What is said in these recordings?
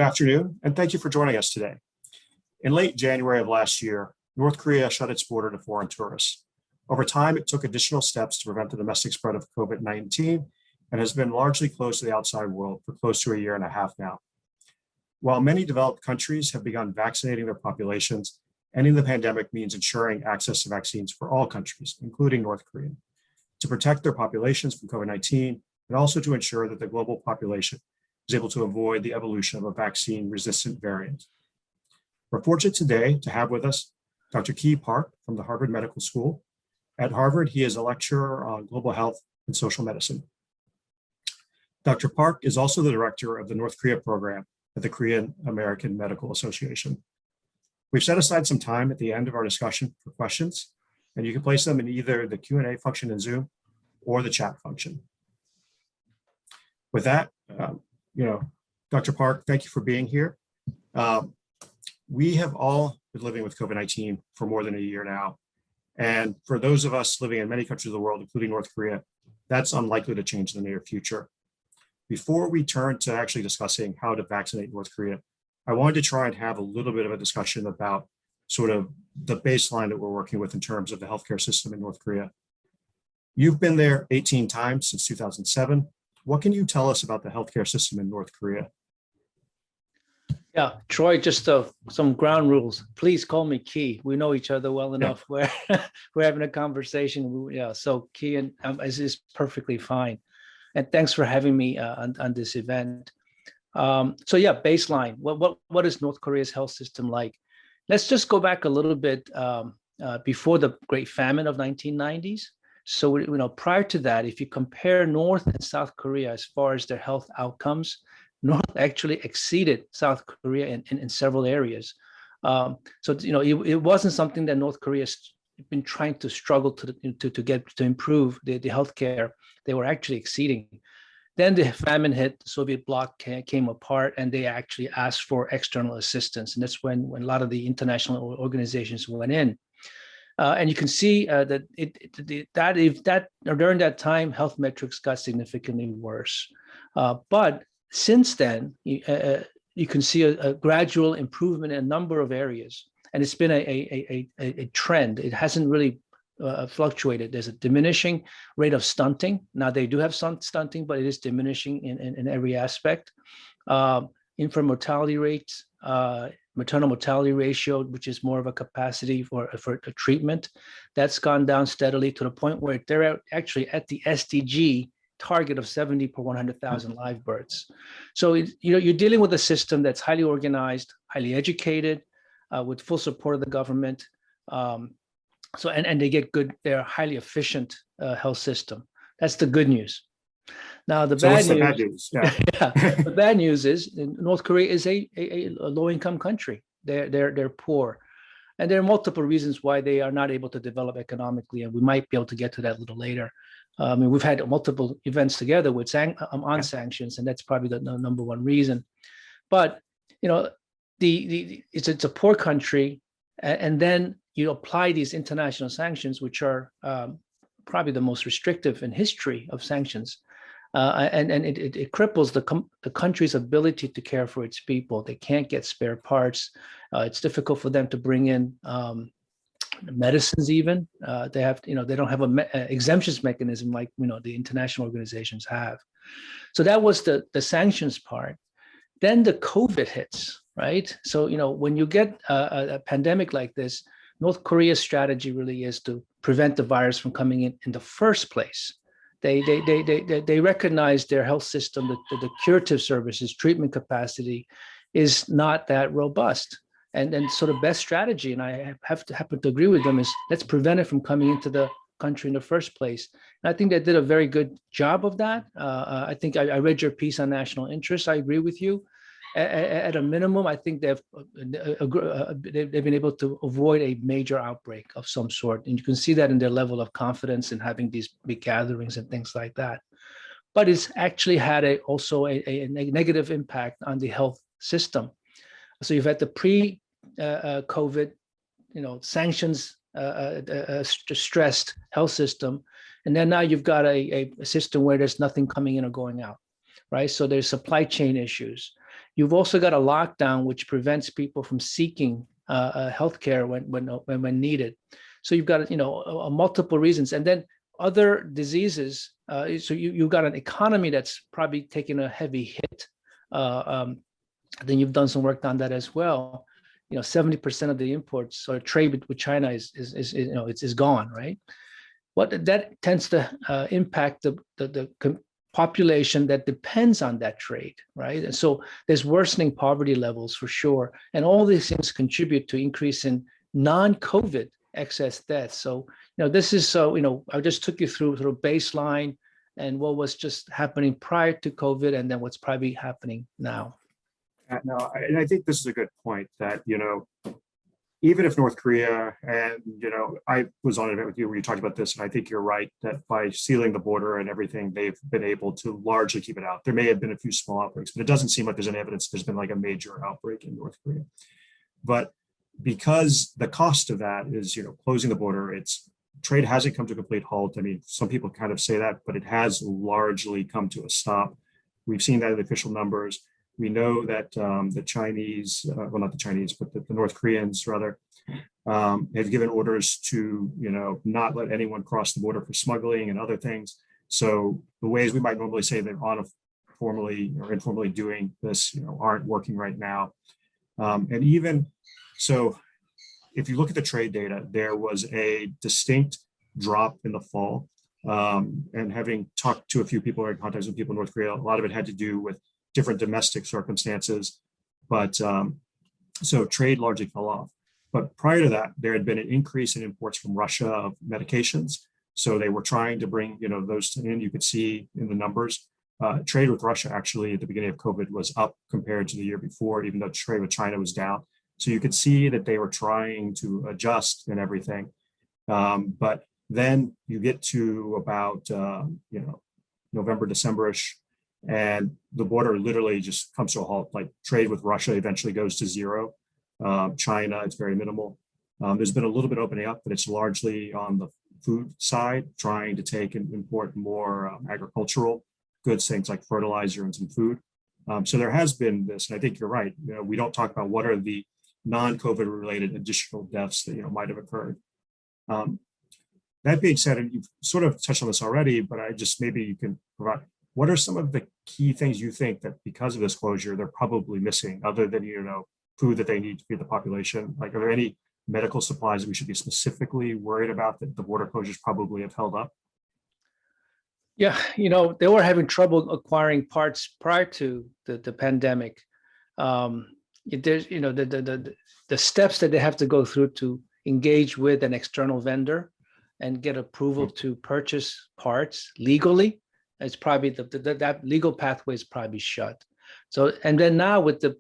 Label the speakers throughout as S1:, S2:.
S1: afternoon, and thank you for joining us today. In late January of last year, North Korea shut its border to foreign tourists. Over time, it took additional steps to prevent the domestic spread of COVID-19 and has been largely closed to the outside world for close to a year and a half now. While many developed countries have begun vaccinating their populations, ending the pandemic means ensuring access to vaccines for all countries, including North Korea, to protect their populations from COVID-19 and also to ensure that the global population is able to avoid the evolution of a vaccine-resistant variant. We're fortunate today to have with us Dr. Kee Park from the Harvard Medical School. At Harvard, he is a lecturer on global health and social medicine. Dr. Park is also the director of the North Korea program at the Korean American Medical Association. We've set aside some time at the end of our discussion for questions, and you can place them in either the Q&A function in Zoom or the chat function. With that, Dr. Park, thank you for being here. We have all been living with COVID-19 for more than a year now. And for those of us living in many countries of the world, including North Korea, that's unlikely to change in the near future. Before we turn to actually discussing how to vaccinate North Korea, I wanted to try and have a little bit of a discussion about sort of the baseline that we're working with in terms of the healthcare system in North Korea. You've been there 18 times since 2007. What can you tell us about the healthcare system in North Korea?
S2: Yeah, Troy, just some ground rules. Please call me Kee. We know each other well enough where we're having a conversation. Yeah, so Kee and is perfectly fine. And thanks for having me on this event. So yeah, baseline. What is North Korea's health system like? Let's just go back a little bit before the Great Famine of 1990s. So prior to that, if you compare North and South Korea as far as their health outcomes, North actually exceeded South Korea in several areas. So it wasn't something that North Korea's been trying to struggle to improve the healthcare. They were actually exceeding. Then the famine hit, the Soviet bloc came apart, and they actually asked for external assistance. And that's when a lot of the international organizations went in. And you can see that during that time, health metrics got significantly worse. But since then, you can see a gradual improvement in a number of areas. And it's been a trend. It hasn't really fluctuated. There's a diminishing rate of stunting. Now they do have some stunting, but it is diminishing in every aspect. Infant mortality rates, maternal mortality ratio, which is more of a capacity for a treatment, that's gone down steadily to the point where they're actually at the SDG target of 70 per 100,000 live births. So you're dealing with a system that's highly organized, highly educated, with full support of the government. And they get good, they're a highly efficient health system. That's the good news. Now the bad news, the bad news is North Korea is a low-income country. They're poor, and there are multiple reasons why they are not able to develop economically, and we might be able to get to that a little later. I mean, we've had multiple events together with on sanctions, and that's probably the number one reason. But it's a poor country, and then you apply these international sanctions, which are probably the most restrictive in history of sanctions, and it cripples the country's ability to care for its people. They can't get spare parts. It's difficult for them to bring in medicines even. They don't have an exemptions mechanism like the international organizations have. So that was the sanctions part. Then the COVID hits, right? So when you get a pandemic like this, North Korea's strategy really is to prevent the virus from coming in the first place. They recognize their health system, the curative services, treatment capacity is not that robust. And so the best strategy, and I happen to agree with them, is let's prevent it from coming into the country in the first place. And I think they did a very good job of that. I think I read your piece on national interest. I agree with you. At a minimum, I think they've been able to avoid a major outbreak of some sort. And you can see that in their level of confidence in having these big gatherings and things like that. But it's actually had also a negative impact on the health system. So you've had the pre-COVID, sanctions, stressed health system, and then now you've got a system where there's nothing coming in or going out, right? So there's supply chain issues. You've also got a lockdown, which prevents people from seeking healthcare when needed. So you've got, multiple reasons. And then other diseases. So you've got an economy that's probably taking a heavy hit. Then you've done some work on that as well. 70% of the imports or trade with China is gone, right? What that tends to impact the population that depends on that trade, right? And so there's worsening poverty levels for sure, and all these things contribute to increase in non-COVID excess deaths. So this is I just took you through sort of baseline and what was just happening prior to COVID, and then what's probably happening now.
S1: No, and I think this is a good point that, even if North Korea, and, I was on an event with you where you talked about this, and I think you're right that by sealing the border and everything, they've been able to largely keep it out. There may have been a few small outbreaks, but it doesn't seem like there's any evidence there's been like a major outbreak in North Korea. But because the cost of that is, closing the border, trade hasn't come to a complete halt. I mean, some people kind of say that, but it has largely come to a stop. We've seen that in the official numbers. We know that the Chinese, well, not the Chinese, but the North Koreans rather, have given orders to, not let anyone cross the border for smuggling and other things. So the ways we might normally say they're formally or informally doing this, aren't working right now. And even so, if you look at the trade data, there was a distinct drop in the fall. And having talked to a few people or in contact with people in North Korea, a lot of it had to do with different domestic circumstances, but so trade largely fell off. But prior to that, there had been an increase in imports from Russia of medications. So they were trying to bring, those in. You could see in the numbers, trade with Russia actually at the beginning of COVID was up compared to the year before, even though trade with China was down. So you could see that they were trying to adjust and everything. But then you get to about, November, December-ish, and the border literally just comes to a halt. Like trade with Russia eventually goes to zero. China, it's very minimal. There's been a little bit opening up, but it's largely on the food side, trying to take and import more agricultural goods, things like fertilizer and some food. So there has been this, and I think you're right. We don't talk about what are the non-COVID related additional deaths that might have occurred. That being said, and you've sort of touched on this already, but maybe you can provide, what are some of the key things you think that because of this closure, they're probably missing other than, food that they need to feed the population? Like, are there any medical supplies that we should be specifically worried about that the border closures probably have held up?
S2: Yeah, they were having trouble acquiring parts prior to the pandemic. There's, the steps that they have to go through to engage with an external vendor and get approval to purchase parts legally. It's probably that legal pathway is probably shut. So, and then now with the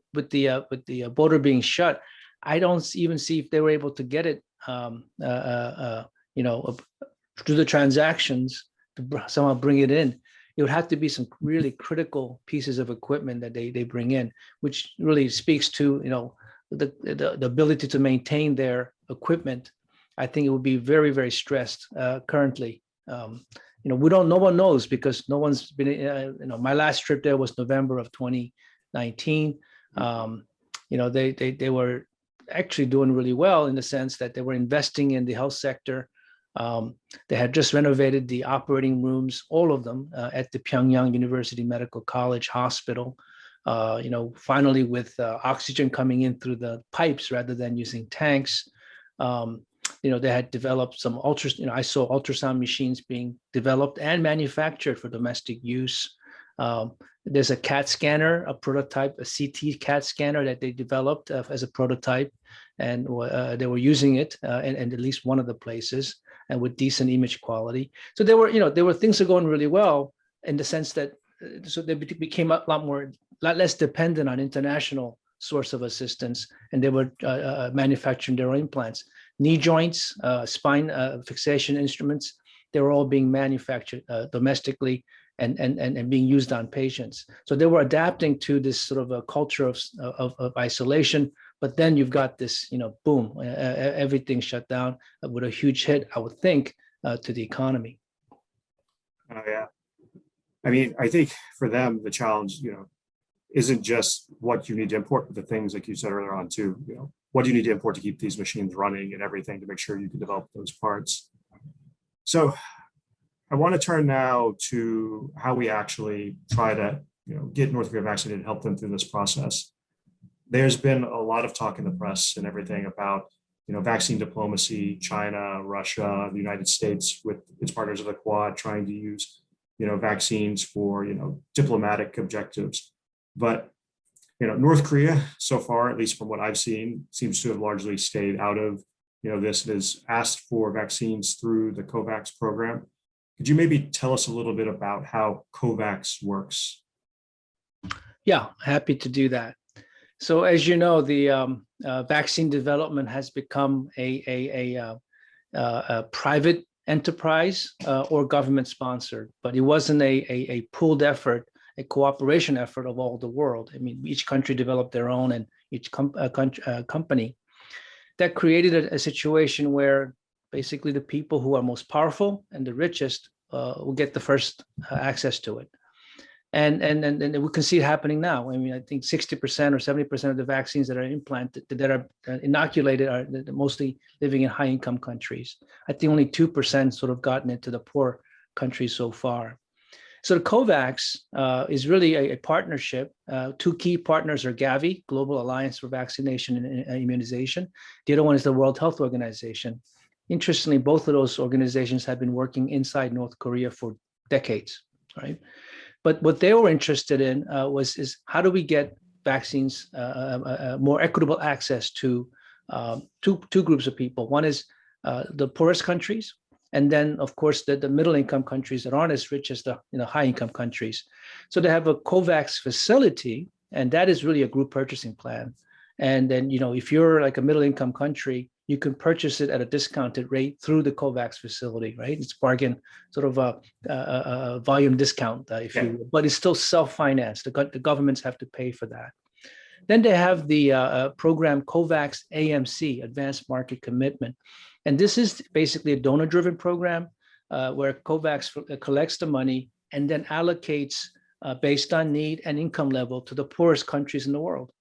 S2: border being shut, I don't even see if they were able to get it, through the transactions to somehow bring it in. It would have to be some really critical pieces of equipment that they bring in, which really speaks to the ability to maintain their equipment. I think it would be very, very stressed currently. No one knows because no one's been, my last trip there was November of 2019. They were actually doing really well in the sense that they were investing in the health sector. They had just renovated the operating rooms, all of them, at the Pyongyang University Medical College Hospital. Finally with oxygen coming in through the pipes rather than using tanks. They had developed some I saw ultrasound machines being developed and manufactured for domestic use. There's a CAT scanner, a prototype, a CT CAT scanner that they developed as a prototype, and they were using it in at least one of the places, and with decent image quality. So there were things that are going really well in the sense that so they became a lot less dependent on international source of assistance, and they were manufacturing their own implants. Knee joints, spine fixation instruments, they were all being manufactured domestically and being used on patients. So they were adapting to this sort of a culture of isolation, but then you've got this, boom, everything shut down with a huge hit, I would think, to the economy.
S1: Oh, yeah. I mean, I think for them, the challenge, isn't just what you need to import, but the things like you said earlier on too, what do you need to import to keep these machines running and everything to make sure you can develop those parts. So I want to turn now to how we actually try to get North Korea vaccinated and help them through this process. There's been a lot of talk in the press and everything about vaccine diplomacy, China, Russia, the United States with its partners of the Quad trying to use vaccines for diplomatic objectives. But North Korea so far, at least from what I've seen, seems to have largely stayed out of this. It has asked for vaccines through the COVAX program. Could you maybe tell us a little bit about how COVAX works?
S2: Yeah, happy to do that. So as you know, the vaccine development has become a private enterprise or government sponsored, but it wasn't a pooled effort, a cooperation effort of all the world. I mean, each country developed their own, and each company. That created a situation where basically the people who are most powerful and the richest will get the first access to it. And we can see it happening now. I mean, I think 60% or 70% of the vaccines that are implanted, that are inoculated, are mostly living in high-income countries. I think only 2% sort of gotten into the poor countries so far. So the COVAX is really a partnership. Two key partners are Gavi, Global Alliance for Vaccination and Immunization. The other one is the World Health Organization. Interestingly, both of those organizations have been working inside North Korea for decades, right? But what they were interested in is how do we get vaccines, more equitable access to two groups of people. One is the poorest countries, and then, of course, the middle-income countries that aren't as rich as the high-income countries. So they have a COVAX facility, and that is really a group purchasing plan. And then, if you're like a middle-income country, you can purchase it at a discounted rate through the COVAX facility, right? It's bargain, sort of a volume discount, if you will, but it's still self-financed. The governments have to pay for that. Then they have the program COVAX AMC, Advanced Market Commitment. And this is basically a donor-driven program where COVAX collects the money and then allocates based on need and income level to the poorest countries in the world.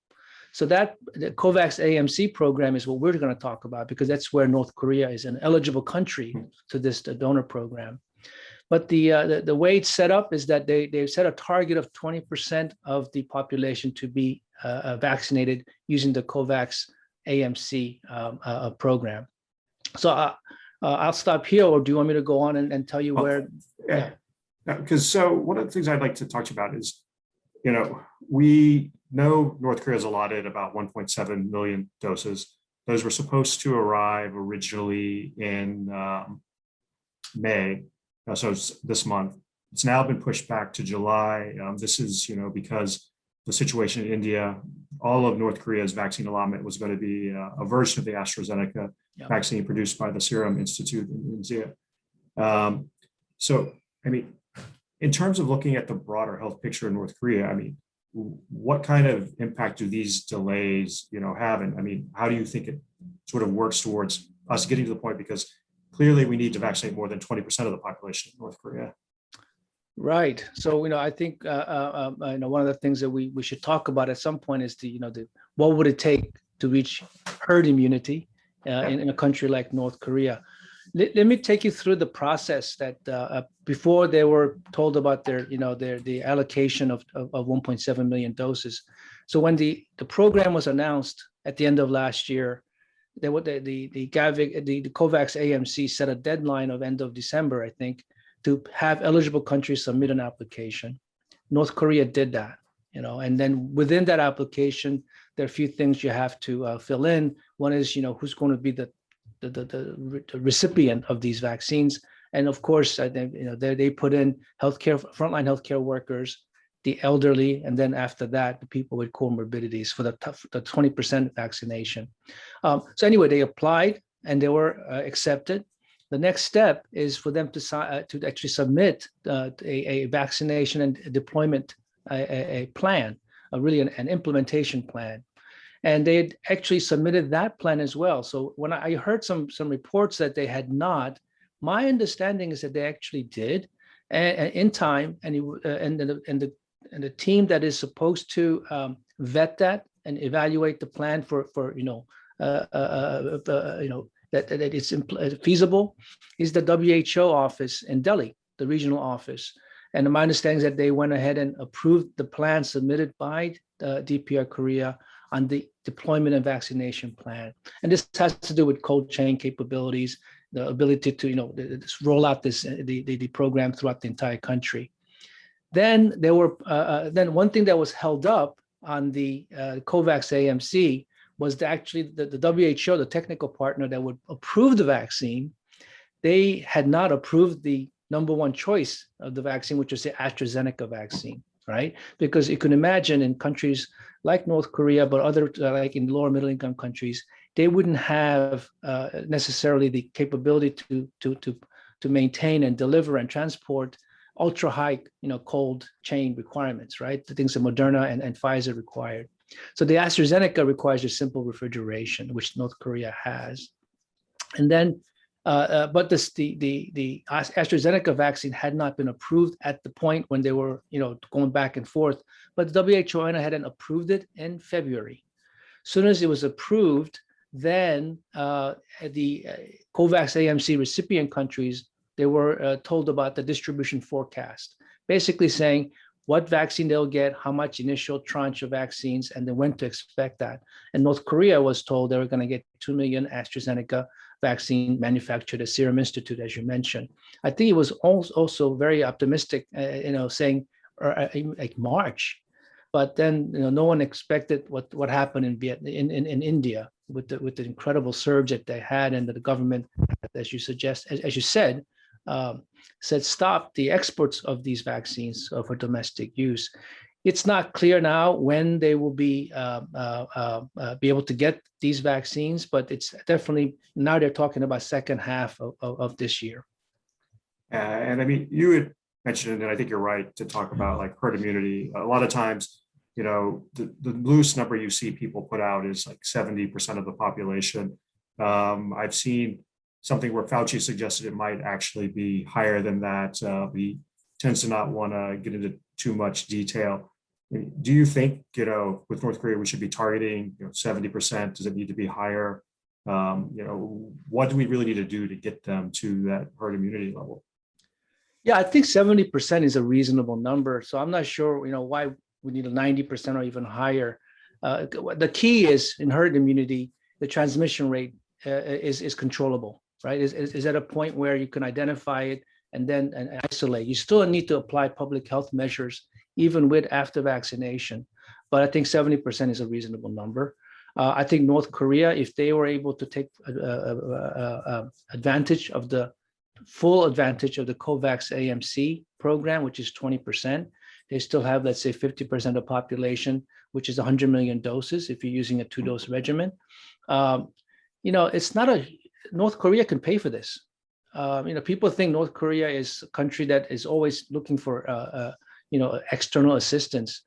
S2: So that the COVAX AMC program is what we're going to talk about, because that's where North Korea is an eligible country to this donor program. But the way it's set up is that they've set a target of 20% of the population to be vaccinated using the COVAX AMC program. So I'll stop here, or do you want me to go on and tell you where?
S1: Yeah, because so one of the things I'd like to talk to you about is, we know North Korea has allotted about 1.7 million doses. Those were supposed to arrive originally in May, so it's this month. It's now been pushed back to July. This is, because the situation in India, all of North Korea's vaccine allotment was going to be a version of the AstraZeneca vaccine produced by the Serum Institute in India. So, I mean, in terms of looking at the broader health picture in North Korea, I mean, what kind of impact do these delays, have? And I mean, how do you think it sort of works towards us getting to the point? Because clearly we need to vaccinate more than 20% of the population in North Korea. Right.
S2: So, I think, one of the things that we should talk about at some point is what would it take to reach herd immunity in a country like North Korea? Let me take you through the process that before they were told about the allocation of 1.7 million doses. So when the program was announced at the end of last year, the COVAX AMC set a deadline of end of December, I think, to have eligible countries submit an application. North Korea did that, and then within that application, there are a few things you have to fill in. One is, who's going to be the recipient of these vaccines, and of course, they put in frontline healthcare workers, the elderly, and then after that, the people with comorbidities for the 20% vaccination. So anyway, they applied and they were accepted. The next step is for them to actually submit a vaccination and deployment a plan, really an implementation plan. And they had actually submitted that plan as well. So when I heard some reports that they had not, my understanding is that they actually did in time, and the the team that is supposed to vet that and evaluate the plan for that it's feasible is the WHO office in Delhi, the regional office. And my understanding is that they went ahead and approved the plan submitted by DPR Korea on the deployment and vaccination plan. And this has to do with cold chain capabilities, the ability to roll out the program throughout the entire country. Then there were then one thing that was held up on the COVAX AMC was actually the WHO, the technical partner that would approve the vaccine. They had not approved the number one choice of the vaccine, which was the AstraZeneca vaccine, right? Because you can imagine in countries like North Korea, but other like in lower middle income countries, they wouldn't have necessarily the capability to maintain and deliver and transport ultra high, cold chain requirements, right? The things that Moderna and Pfizer required. So the AstraZeneca requires just simple refrigeration, which North Korea has. And then, but the AstraZeneca vaccine had not been approved at the point when they were, going back and forth. But the WHO went ahead and approved it in February. As soon as it was approved, then the COVAX AMC recipient countries, they were told about the distribution forecast, basically saying what vaccine they'll get, how much initial tranche of vaccines, and then when to expect that. And North Korea was told they were going to get 2 million AstraZeneca vaccine manufactured at Serum Institute, as you mentioned. I think it was also very optimistic, saying like March, but then no one expected what happened in India with the incredible surge that they had, and that the government, as you said, said stop the exports of these vaccines for domestic use. It's not clear now when they will be able to get these vaccines, but it's definitely now they're talking about second half of this year.
S1: And I mean, you had mentioned, and I think you're right to talk about like herd immunity. A lot of times, the loose number you see people put out is like 70% of the population. I've seen something where Fauci suggested it might actually be higher than that. He tends to not want to get into too much detail. Do you think, with North Korea, we should be targeting 70%? Does it need to be higher? What do we really need to do to get them to that herd immunity level?
S2: Yeah, I think 70% is a reasonable number. So I'm not sure, why we need a 90% or even higher. The key is in herd immunity, the transmission rate is controllable, right? Is at a point where you can identify it and then isolate. You still need to apply public health measures, even with after vaccination. But I think 70% is a reasonable number. I think North Korea, if they were able to take full advantage of the COVAX AMC program, which is 20%, they still have, let's say, 50% of the population, which is 100 million doses if you're using a 2-dose regimen. It's not North Korea can pay for this. People think North Korea is a country that is always looking for, external assistance.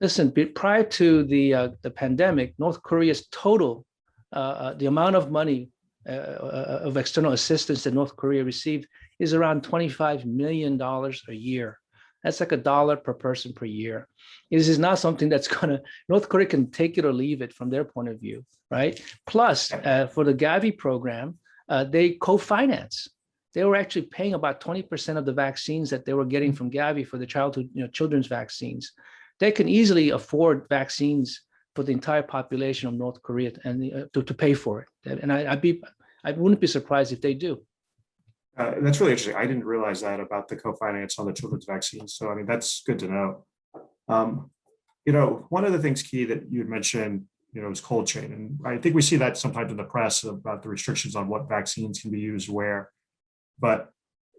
S2: Listen, prior to the pandemic, North Korea's total, the amount of money of external assistance that North Korea received is around $25 million a year. That's like $1 per person per year. This is not something that's North Korea can take it or leave it from their point of view, right? Plus, for the Gavi program, they co-finance. They were actually paying about 20% of the vaccines that they were getting from Gavi for the children's vaccines. They can easily afford vaccines for the entire population of North Korea and to pay for it. And I wouldn't be surprised if they do.
S1: That's really interesting. I didn't realize that about the co-finance on the children's vaccines. So, I mean, that's good to know. One of the things, Kee, that you had mentioned, is cold chain. And I think we see that sometimes in the press about the restrictions on what vaccines can be used where. But,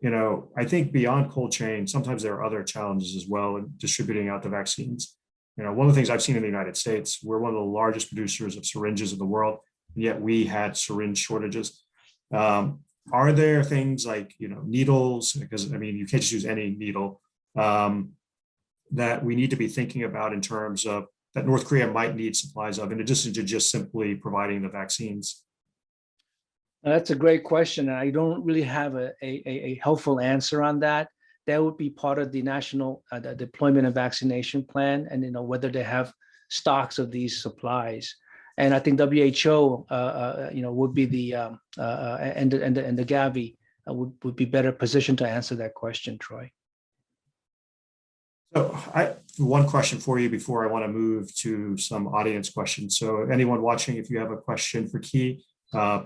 S1: I think beyond cold chain, sometimes there are other challenges as well in distributing out the vaccines. One of the things I've seen in the United States, we're one of the largest producers of syringes in the world, and yet we had syringe shortages. Are there things like, needles, because, I mean, you can't just use any needle, that we need to be thinking about in terms of that North Korea might need supplies of, in addition to just simply providing the vaccines?
S2: That's a great question. And I don't really have a helpful answer on that. that would be part of the national the deployment and vaccination plan, and whether they have stocks of these supplies. And I think WHO, would be the and the Gavi would be better positioned to answer that question, Troy.
S1: So one question for you before I want to move to some audience questions. So anyone watching, if you have a question for Kee,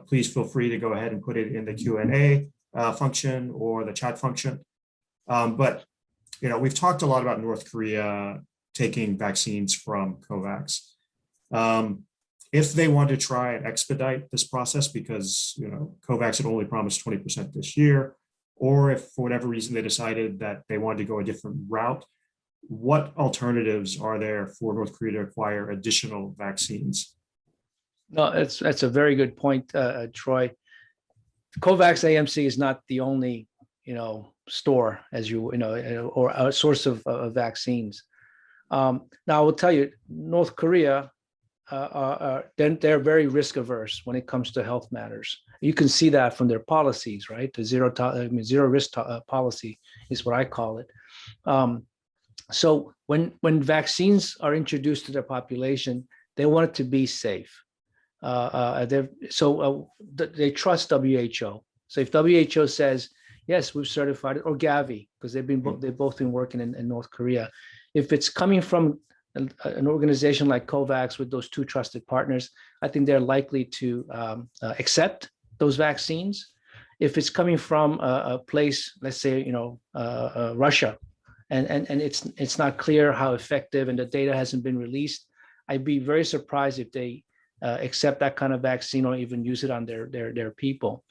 S1: please feel free to go ahead and put it in the Q&A function or the chat function. But we've talked a lot about North Korea taking vaccines from COVAX. If they want to try and expedite this process because COVAX had only promised 20% this year, or if for whatever reason they decided that they wanted to go a different route, what alternatives are there for North Korea to acquire additional vaccines?
S2: No, that's a very good point, Troy. COVAX AMC is not the only store, as or a source of vaccines. Now I will tell you, North Korea, they're very risk averse when it comes to health matters. You can see that from their policies, right? The zero risk policy is what I call it. So when vaccines are introduced to their population, they want it to be safe. They trust WHO. So if WHO says, yes, we've certified it, or Gavi, because they've both been working in North Korea. If it's coming from an organization like COVAX with those two trusted partners, I think they're likely to accept those vaccines. If it's coming from a place, let's say, Russia, and it's not clear how effective and the data hasn't been released, I'd be very surprised if they accept that kind of vaccine or even use it on their people.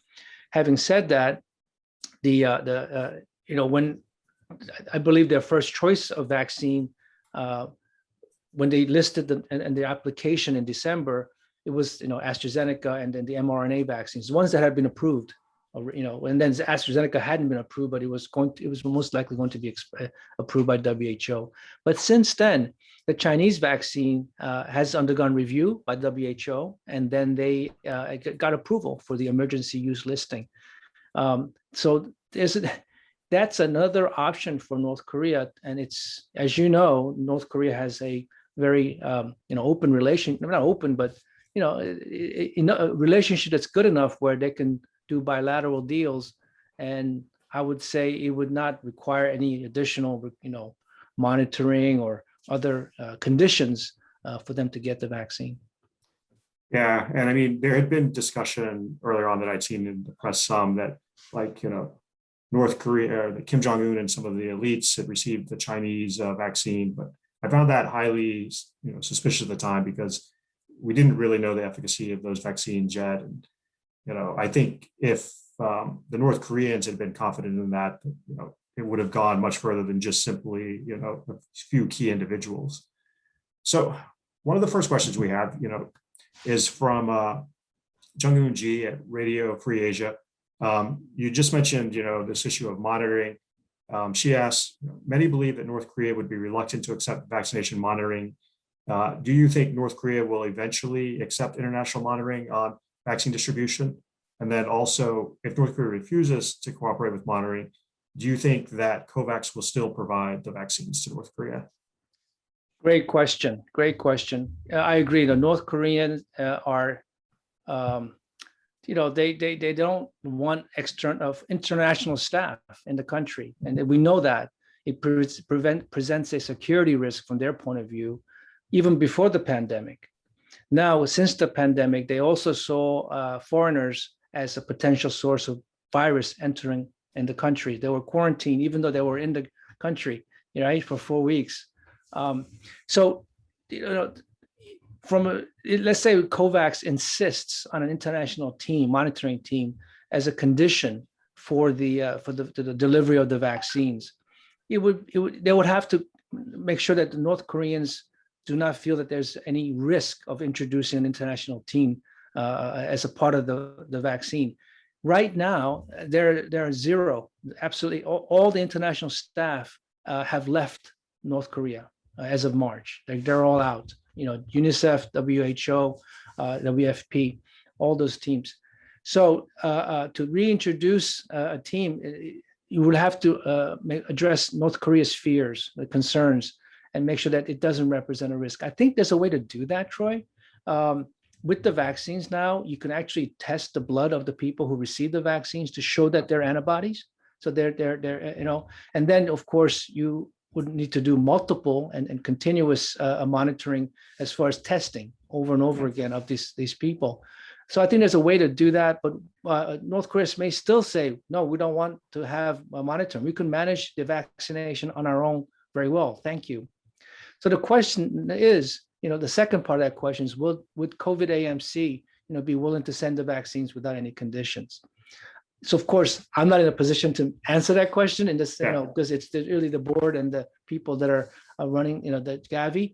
S2: Having said that, when I believe their first choice of vaccine, when they listed the application in December, it was AstraZeneca and then the mRNA vaccines, the ones that had been approved, and then AstraZeneca hadn't been approved, but it was most likely going to be approved by WHO. But since then, the Chinese vaccine has undergone review by WHO, and then they got approval for the emergency use listing. So that's another option for North Korea, and it's, as you know, North Korea has a very open relation, not open, but a relationship that's good enough where they can do bilateral deals, and I would say it would not require any additional monitoring or other conditions for them to get the vaccine.
S1: Yeah, and I mean, there had been discussion earlier on that I'd seen in the press that North Korea, Kim Jong-un and some of the elites had received the Chinese vaccine, but I found that highly suspicious at the time because we didn't really know the efficacy of those vaccines yet. And I think if the North Koreans had been confident in that, it would have gone much further than just simply a few key individuals. So one of the first questions we have is from Jung-Hoon Ji at Radio Free Asia. You just mentioned this issue of monitoring. She asks, many believe that North Korea would be reluctant to accept vaccination monitoring. Do you think North Korea will eventually accept international monitoring on vaccine distribution? And then also, if North Korea refuses to cooperate with monitoring, do you think that COVAX will still provide the vaccines to North Korea?
S2: Great question. Great question. I agree. The North Koreans are, they don't want international staff in the country, and we know that it presents a security risk from their point of view, even before the pandemic. Now, since the pandemic, they also saw foreigners as a potential source of virus entering in the country. They were quarantined, even though they were in the country, for 4 weeks. Let's say COVAX insists on an international monitoring team as a condition for the delivery of the vaccines, they would have to make sure that the North Koreans do not feel that there's any risk of introducing an international team as a part of the vaccine. Right now, there are zero, absolutely all the international staff have left North Korea as of March. They're all out. UNICEF, WHO, WFP, all those teams. So to reintroduce a team, you will have to address North Korea's fears, the concerns, and make sure that it doesn't represent a risk. I think there's a way to do that, Troy. With the vaccines now, you can actually test the blood of the people who receive the vaccines to show that they're antibodies. So they're and then of course you would need to do multiple and continuous monitoring as far as testing over and over again of these people. So I think there's a way to do that, but North Korea may still say, no, we don't want to have monitoring. We can manage the vaccination on our own very well. Thank you. So the question is, the second part of that question is, would COVID AMC, be willing to send the vaccines without any conditions? So of course, I'm not in a position to answer that question in this, because it's really the board and the people that are running, the Gavi.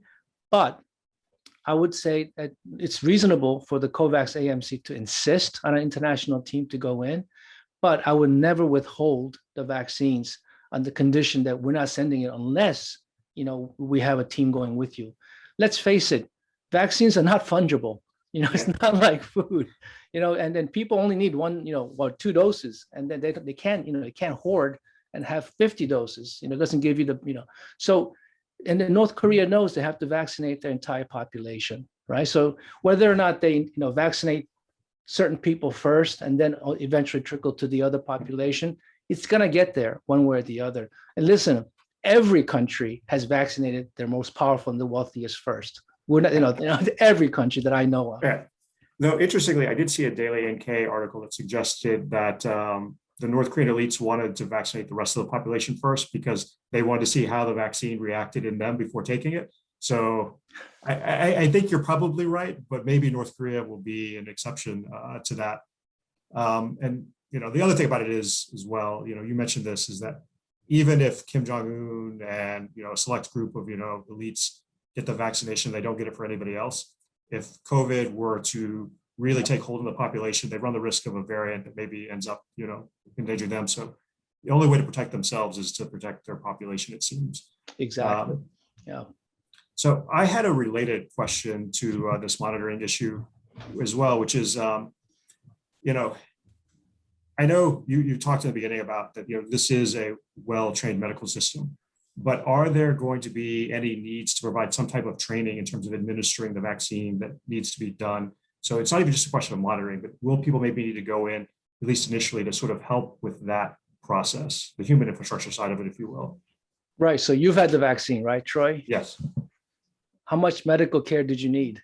S2: But I would say that it's reasonable for the COVAX AMC to insist on an international team to go in, but I would never withhold the vaccines on the condition that we're not sending it unless, we have a team going with you. Let's face it, vaccines are not fungible. It's not like food, and then people only need one, or 2 doses, and then they can't, they can't hoard and have 50 doses. It doesn't give you the, so. And then North Korea knows they have to vaccinate their entire population, right? So whether or not they, vaccinate certain people first and then eventually trickle to the other population, it's going to get there one way or the other. And listen, every country has vaccinated their most powerful and the wealthiest first. We're not, every country that I know of.
S1: Yeah. No, interestingly, I did see a Daily NK article that suggested that the North Korean elites wanted to vaccinate the rest of the population first because they wanted to see how the vaccine reacted in them before taking it. So I think you're probably right, but maybe North Korea will be an exception to that. And the other thing about it is as well, you mentioned this, is that even if Kim Jong-un and a select group of elites get the vaccination, they don't get it for anybody else. If COVID were to really take hold of the population, they run the risk of a variant that maybe ends up, endangering them. So the only way to protect themselves is to protect their population, it seems.
S2: Exactly. Yeah.
S1: So I had a related question to this monitoring issue as well, which is, I know you talked in the beginning about that, this is a well-trained medical system, but are there going to be any needs to provide some type of training in terms of administering the vaccine that needs to be done? So it's not even just a question of monitoring, but will people maybe need to go in, at least initially, to sort of help with that process, the human infrastructure side of it, if you will?
S2: Right. So you've had the vaccine, right, Troy?
S1: Yes.
S2: How much medical care did you need?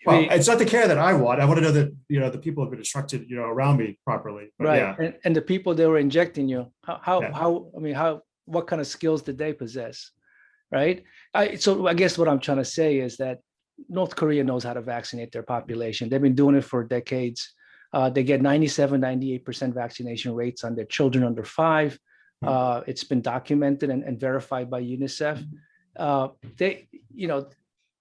S1: Well, it's not the care that I want. I want to know that, the people have been instructed, around me properly. But
S2: right.
S1: Yeah.
S2: And the people that were injecting you, what kind of skills did they possess? Right. So I guess what I'm trying to say is that North Korea knows how to vaccinate their population. They've been doing it for decades. They get 97, 98% vaccination rates on their children under 5. It's been documented and verified by UNICEF.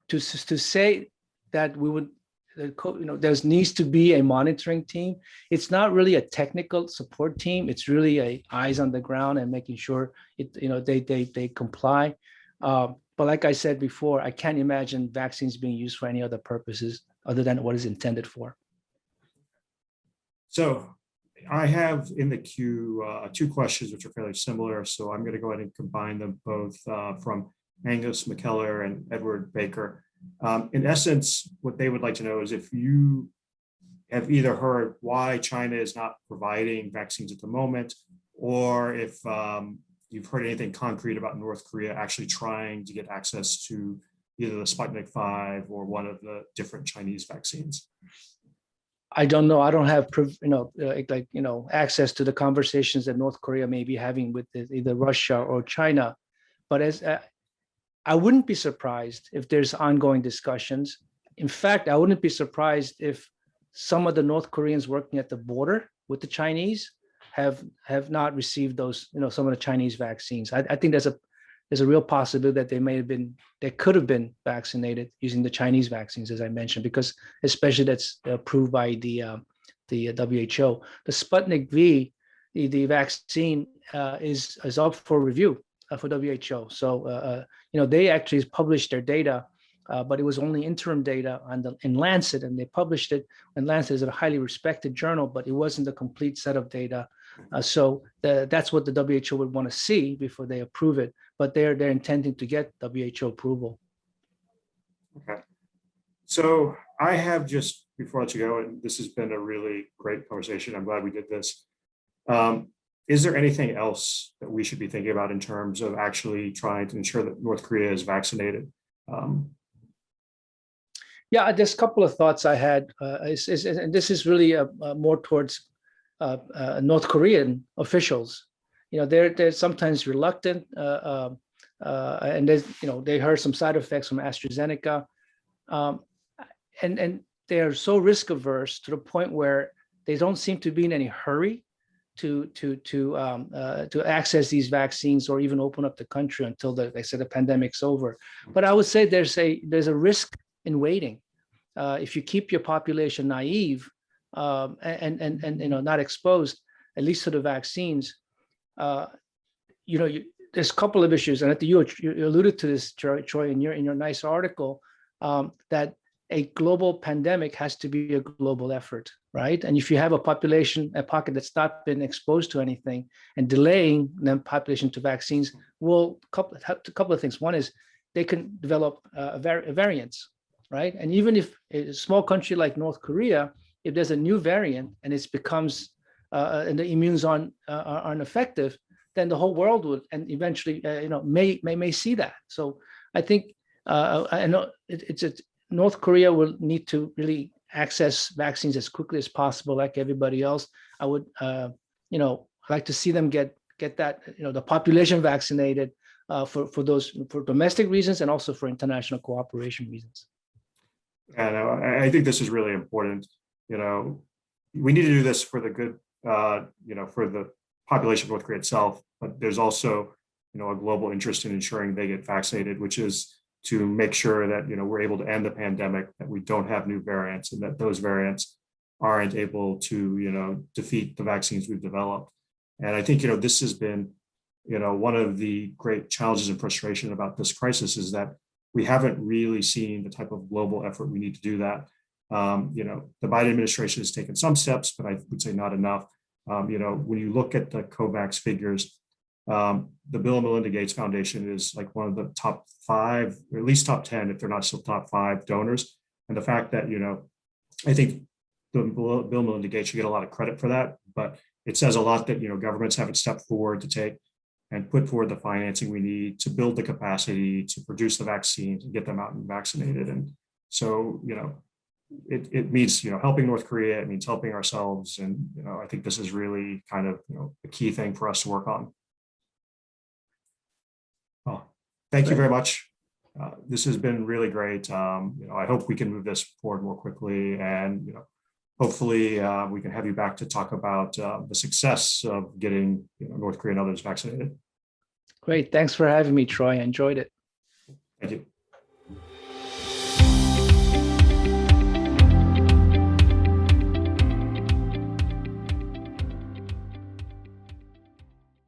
S2: To say that we would, there needs to be a monitoring team. It's not really a technical support team. It's really a eyes on the ground and making sure they comply. But like I said before, I can't imagine vaccines being used for any other purposes other than what is intended for.
S1: So I have in the queue 2 questions which are fairly similar. So I'm going to go ahead and combine them both from Angus McKellar and Edward Baker. In essence, what they would like to know is if you have either heard why China is not providing vaccines at the moment, or if you've heard anything concrete about North Korea actually trying to get access to either the Sputnik 5 or one of the different Chinese vaccines.
S2: I don't know. I don't have access to the conversations that North Korea may be having with either Russia or China. But as I wouldn't be surprised if there's ongoing discussions. In fact, I wouldn't be surprised if some of the North Koreans working at the border with the Chinese have not received those, some of the Chinese vaccines. I think there's a real possibility that they could have been vaccinated using the Chinese vaccines, as I mentioned, because especially that's approved by the WHO. The Sputnik V, the vaccine is up for review for WHO. So they actually published their data but it was only interim data in Lancet, and they published it. And Lancet is a highly respected journal, but it wasn't a complete set of data. So that's what the WHO would want to see before they approve it. But they're intending to get WHO approval.
S1: Okay. So I have just, before I let you go, and this has been a really great conversation. I'm glad we did this. Is there anything else that we should be thinking about in terms of actually trying to ensure that North Korea is vaccinated?
S2: Yeah, there's a couple of thoughts I had, and this is really more towards North Korean officials. They're sometimes reluctant, and they heard some side effects from AstraZeneca, and they're so risk averse to the point where they don't seem to be in any hurry to access these vaccines or even open up the country until the pandemic's over. But I would say there's a risk in waiting. If you keep your population naive and not exposed, at least to the vaccines, there's a couple of issues, and you alluded to this, Troy, in your nice article, that a global pandemic has to be a global effort, right? And if you have a pocket that's not been exposed to anything, and delaying the population to vaccines will have a couple of things. One is they can develop variants, right? And even if a small country like North Korea, if there's a new variant and it becomes and the immunes aren't effective, then the whole world would, and eventually may see that. So I think I know North Korea will need to really access vaccines as quickly as possible, like everybody else. I would like to see them get that the population vaccinated for domestic reasons and also for international cooperation reasons.
S1: And I think this is really important. We need to do this for the good, for the population of North Korea itself, but there's also, a global interest in ensuring they get vaccinated, which is to make sure that, we're able to end the pandemic, that we don't have new variants, and that those variants aren't able to, defeat the vaccines we've developed. And I think, this has been, one of the great challenges and frustration about this crisis is that we haven't really seen the type of global effort we need to do that. The Biden administration has taken some steps, but I would say not enough. When you look at the COVAX figures, the Bill and Melinda Gates Foundation is like one of the top 5, or at least top 10, if they're not still top 5 donors. And the fact that, I think the Bill and Melinda Gates should get a lot of credit for that, but it says a lot that, governments haven't stepped forward to take and put forward the financing we need to build the capacity to produce the vaccines and get them out and vaccinated. And so, it means, helping North Korea, it means helping ourselves. And, I think this is really kind of, a key thing for us to work on. Well, thank you very much. This has been really great. I hope we can move this forward more quickly, and, hopefully we can have you back to talk about the success of getting North Korea and others vaccinated.
S2: Great. Thanks for having me, Troy. I enjoyed it.
S1: Thank you.